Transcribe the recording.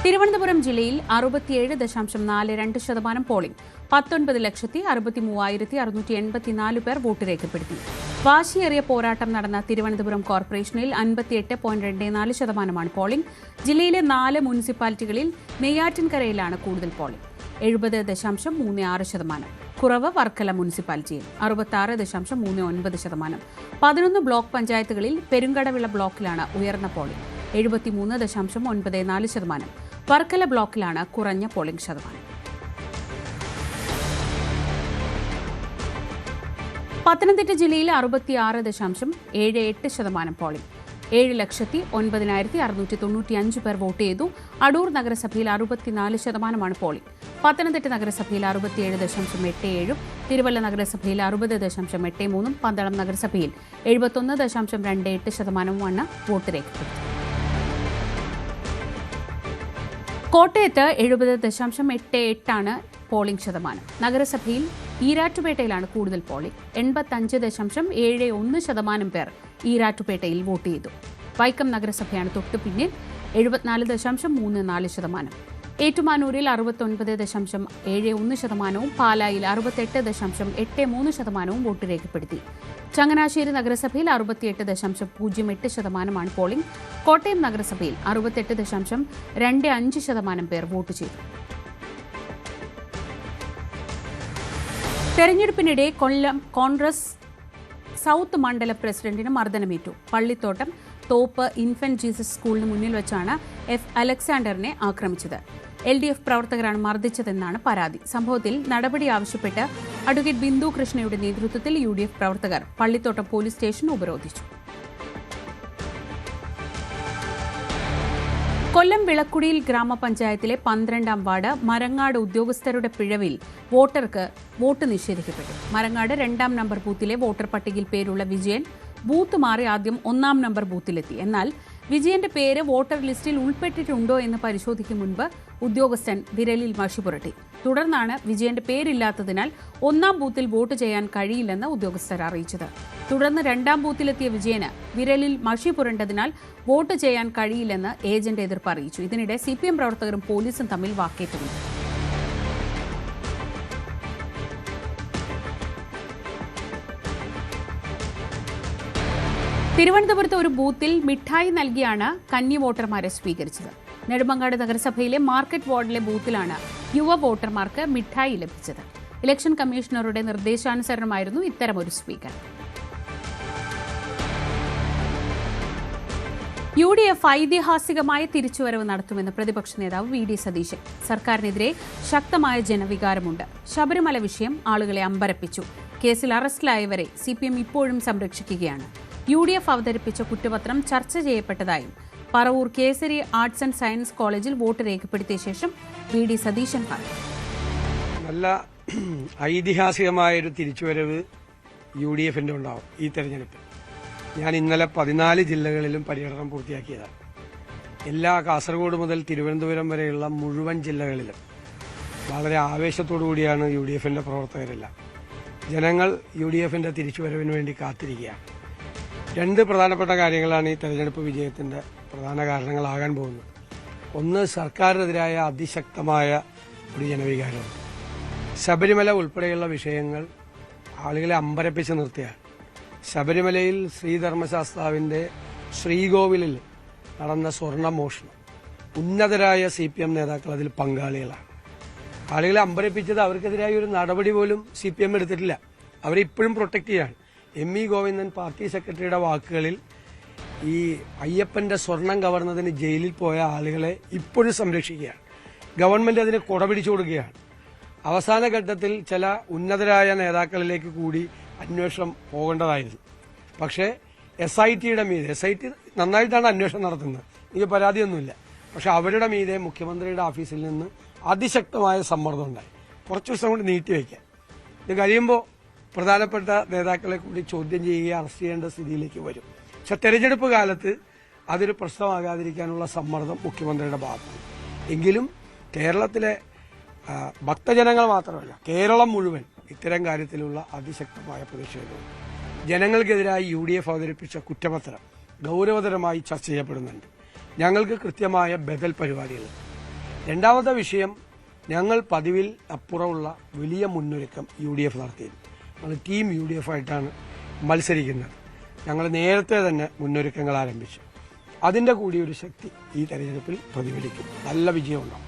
തിരുവനന്തപുരം ജില്ലയിൽ 67.42% പോളിംഗ്. 19,63,684 പേർ വോട്ട് രേഖപ്പെടുത്തി. വാശിയേറിയ പോരാട്ടം നടന്ന തിരുവനന്തപുരം കോർപ്പറേഷനിൽ 58.24% പോളിംഗ്. ജില്ലയിലെ 4 മുനിസിപ്പാലിറ്റികളിൽ നെയ്യാറ്റിൻകരയിലാണ് കൂടുതൽ പോളിംഗ്. 70.36%. കുറവ് വർക്കല മുനിസിപ്പാലിറ്റിയിൽ 66.39%. 11 ബ്ലോക്ക് പഞ്ചായത്തുകളിൽ പെരുങ്കടവിള ബ്ലോക്കിലാണ് ഉയർന്ന പോളിംഗ്. 73.94%. വർക്കല ബ്ലോക്കിലാണ് കുറഞ്ഞ പോളിംഗ് ശതമാനം. പത്തനംതിട്ട ജില്ലയിൽ 66.78% പോളിംഗ്. 7,09,695 പേർ വോട്ട് ചെയ്തു. അടൂർ നഗരസഭയിൽ 64% പോളിംഗ്. പത്തനംതിട്ട നഗരസഭയിൽ 67.87%, തിരുവല്ല നഗരസഭയിൽ 60.83%, പന്തളം നഗരസഭയിൽ 71.28% വോട്ട് രേഖപ്പെടുത്തി. കോട്ടയത്ത് 70.88% പോളിംഗ് ശതമാനം. നഗരസഭയിൽ ഈരാറ്റുപേട്ടയിലാണ് കൂടുതൽ പോളിംഗ്. 85.71% പേർ ഈരാറ്റുപേട്ടയിൽ വോട്ട് ചെയ്തു. വൈക്കം നഗരസഭയാണ് തൊട്ടു പിന്നിൽ 74.34%. ഏറ്റുമാനൂരിൽ 69.71%, പാലായിൽ 68.83% വോട്ട് രേഖപ്പെടുത്തി. ചങ്ങനാശ്ശേരി നഗരസഭയിൽ 68.08% പോളിംഗ്. കോട്ടയം നഗരസഭയിൽ 68.25% പേർ വോട്ട് ചെയ്തു. തെരഞ്ഞെടുപ്പിനിടെ കൊല്ലം കോൺഗ്രസ് സൌത്ത് മണ്ഡല പ്രസിഡന്റിന് മർദ്ദനമേറ്റു. പള്ളിത്തോട്ടം തോപ്പ് ഇൻഫന്റ് ജീസസ് സ്കൂളിന് മുന്നിൽ വെച്ചാണ് എഫ് അലക്സാണ്ടറിനെ ആക്രമിച്ചത്. LDF പ്രവർത്തകരാണ് മർദ്ദിച്ചതെന്നാണ് പരാതി. സംഭവത്തിൽ നടപടി ആവശ്യപ്പെട്ട് അഡ്വക്കേറ്റ് ബിന്ദു കൃഷ്ണയുടെ നേതൃത്വത്തിൽ UDF പ്രവർത്തകർ പള്ളിത്തോട്ടം പോലീസ് സ്റ്റേഷൻ ഉപരോധിച്ചു. കൊല്ലം വിളക്കുടിയിൽ ഗ്രാമപഞ്ചായത്തിലെ 12ാം വാർഡ് മരങ്ങാട് ഉദ്യോഗസ്ഥരുടെ പിഴവിൽ വോട്ടർക്ക് വോട്ട് നിഷേധിക്കപ്പെട്ടു. മരങ്ങാട് 2ാം നമ്പർ ബൂത്തിലെ വോട്ടർ പട്ടികയിൽ പേരുള്ള വിജയൻ ബൂത്ത് മാറി ആദ്യം 1ാം നമ്പർ ബൂത്തിലെത്തി. എന്നാൽ വിജയന്റെ പേര് വോട്ടർ ലിസ്റ്റിൽ ഉൾപ്പെട്ടിട്ടുണ്ടോ എന്ന് പരിശോധിക്കും മുൻപ് ഉദ്യോഗസ്ഥൻ വിരലിൽ മഷി പുരട്ടി. തുടർന്നാണ് വിജയന്റെ പേരില്ലാത്തതിനാൽ 1ാം ബൂത്തിൽ വോട്ട് ചെയ്യാൻ കഴിയില്ലെന്ന് ഉദ്യോഗസ്ഥർ അറിയിച്ചത്. തുടർന്ന് 2ാം ബൂത്തിലെത്തിയ വിജയന് വിരലിൽ മഷി പുരണ്ടതിനാൽ വോട്ട് ചെയ്യാൻ കഴിയില്ലെന്ന് ഏജന്റ് എതിർപ്പ് അറിയിച്ചു. ഇതിനിടെ CPM പ്രവർത്തകരും പോലീസും തമ്മിൽ വാക്കേറ്റമുണ്ട്. തിരുവനന്തപുരത്ത് ഒരു ബൂത്തിൽ മിഠായി നൽകിയാണ് കന്നി വോട്ടർമാരെ സ്വീകരിച്ചത്. നെടുമങ്ങാട് നഗരസഭയിലെ മാർക്കറ്റ് വാർഡിലെ ബൂത്തിലാണ് യുവ വോട്ടർമാർക്ക് മിഠായി ലഭിച്ചത്. ഇലക്ഷൻ കമ്മീഷണറുടെ നിർദ്ദേശാനുസരണമായിരുന്നു ഇത്തരമൊരു സ്വീകരണം. UDF ഐതിഹാസികമായ തിരിച്ചുവരവ് നടത്തുമെന്ന് പ്രതിപക്ഷ നേതാവ് VD സതീശൻ. സർക്കാരിനെതിരെ ശക്തമായ ജനവികാരമുണ്ട്. ശബരിമല വിഷയം ആളുകളെ അമ്പരപ്പിച്ചു. കേസിൽ അറസ്റ്റിലായവരെ CPM ഇപ്പോഴും സംരക്ഷിക്കുകയാണ്. UDF അവതരിപ്പിച്ച കുറ്റപത്രം ചർച്ച ചെയ്യപ്പെട്ടതായും Paravur Kesari arts and science കോളേജിൽ വോട്ട് രേഖപ്പെടുത്തിയ ശേഷം VD സതീശൻ പറഞ്ഞു. നല്ല ഐതിഹാസികമായൊരു തിരിച്ചുവരവ് UDFന്റെ ഉണ്ടാവും ഈ തെരഞ്ഞെടുപ്പിൽ. ഞാൻ ഇന്നലെ 14 ജില്ലകളിലും പര്യടനം പൂർത്തിയാക്കിയതാണ്. കാസർഗോഡ് മുതൽ തിരുവനന്തപുരം വരെയുള്ള മുഴുവൻ ജില്ലകളിലും വളരെ ആവേശത്തോടു കൂടിയാണ് UDFന്റെ പ്രവർത്തകരെല്ലാം. ജനങ്ങൾ UDFന്റെ തിരിച്ചുവരവിന് വേണ്ടി കാത്തിരിക്കുകയാണ്. 2 പ്രധാനപ്പെട്ട കാര്യങ്ങളാണ് ഈ തെരഞ്ഞെടുപ്പ് വിജയത്തിന്റെ പ്രധാന കാരണങ്ങളാകാൻ പോകുന്നത്. ഒന്ന്, സർക്കാരിനെതിരായ അതിശക്തമായ ഒരു ജനവികാരമുണ്ട്. ശബരിമല ഉൾപ്പെടെയുള്ള വിഷയങ്ങൾ ആളുകളെ അമ്പരപ്പിച്ച് നിർത്തിയാണ്. ശബരിമലയിൽ ശ്രീധർമ്മശാസ്താവിന്റെ ശ്രീകോവിലിൽ നടന്ന സ്വർണ്ണമോഷണം ഉന്നതരായ CPM നേതാക്കൾ അതിൽ പങ്കാളികളാണ്. ആളുകളെ അമ്പരപ്പിച്ചത് അവർക്കെതിരായ ഒരു നടപടി പോലും CPM എടുത്തിട്ടില്ല. അവരെ ഇപ്പോഴും പ്രൊട്ടക്ട് ചെയ്യാണ്. ME ഗോവിന്ദൻ പാർട്ടി സെക്രട്ടറിയുടെ വാക്കുകളിൽ ഈ അയ്യപ്പന്റെ സ്വർണം കവർന്നതിന് ജയിലിൽ പോയ ആളുകളെ ഇപ്പോഴും സംരക്ഷിക്കുകയാണ്. ഗവൺമെന്റ് അതിന് കൊടപിടിച്ചു കൊടുക്കുകയാണ്. അവസാന ഘട്ടത്തിൽ ചില ഉന്നതരായ നേതാക്കളിലേക്ക് കൂടി അന്വേഷണം പോകേണ്ടതായിരുന്നു. പക്ഷേ SITയുടെ മീതെ SIT നന്നായിട്ടാണ് അന്വേഷണം നടത്തുന്നത്, എനിക്ക് പരാതിയൊന്നുമില്ല. പക്ഷെ അവരുടെ മീതെ മുഖ്യമന്ത്രിയുടെ ഓഫീസിൽ നിന്ന് അതിശക്തമായ സമ്മർദ്ദം ഉണ്ടായി. കുറച്ചു ദിവസം കൊണ്ട് നീട്ടിവെക്കാൻ. ഇത് കഴിയുമ്പോൾ പ്രധാനപ്പെട്ട നേതാക്കളെ കൂടി ചോദ്യം ചെയ്യുകയും അറസ്റ്റ് ചെയ്യേണ്ട സ്ഥിതിയിലേക്ക് വരും. പക്ഷെ തെരഞ്ഞെടുപ്പ് കാലത്ത് അതൊരു പ്രശ്നമാകാതിരിക്കാനുള്ള സമ്മർദ്ദം മുഖ്യമന്ത്രിയുടെ ഭാഗത്താണ്. എങ്കിലും കേരളത്തിലെ ഭക്തജനങ്ങൾ മാത്രമല്ല, കേരളം മുഴുവൻ ഇത്തരം കാര്യത്തിലുള്ള അതിശക്തമായ പ്രതിഷേധവും ജനങ്ങൾക്കെതിരായി UDF അവതരിപ്പിച്ച കുറ്റപത്രം ഗൗരവതരമായി ചർച്ച ചെയ്യപ്പെടുന്നുണ്ട്. ഞങ്ങൾക്ക് കൃത്യമായ ബദൽ പരിപാടികൾ രണ്ടാമത്തെ വിഷയം, ഞങ്ങൾ പതിവിൽ അപ്പുറമുള്ള വലിയ മുന്നൊരുക്കം UDF നടത്തിയിരുന്നു. ഞങ്ങൾ ടീം UDF ആയിട്ടാണ് മത്സരിക്കുന്നത്. ഞങ്ങൾ നേരത്തെ തന്നെ മുന്നൊരുക്കങ്ങൾ ആരംഭിച്ചു. അതിൻ്റെ കൂടി ഒരു ശക്തി ഈ തെരഞ്ഞെടുപ്പിൽ പ്രതിഫലിക്കും. നല്ല വിജയമുണ്ടാവും.